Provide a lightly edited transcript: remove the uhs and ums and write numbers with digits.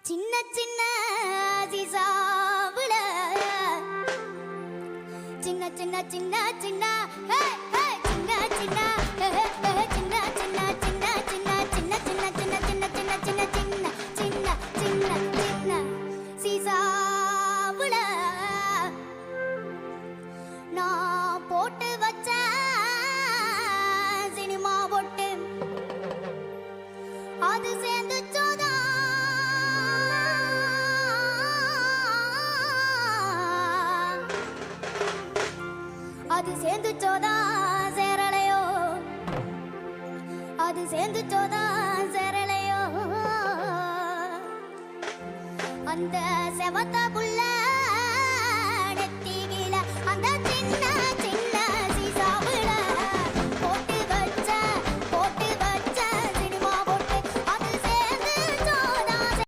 சின்ன சின்ன சீசாவுல சின்ன சின்ன சின்ன சின்ன ஹே ஹே சின்ன சின்ன ஹே ஹே சின்ன சின்ன சின்ன சின்ன சின்ன சின்ன சின்ன சின்ன சின்ன சின்ன சின்ன சின்ன சின்ன சின்ன சீசாவுல நான் போட்டு வச்ச சினிமா போட்டு அது சேர்ந்து அது சேர்ந்து சோதா சேரலையோ அது சேர்ந்து சோதா சேரலையோ அந்த செவத்த புள்ள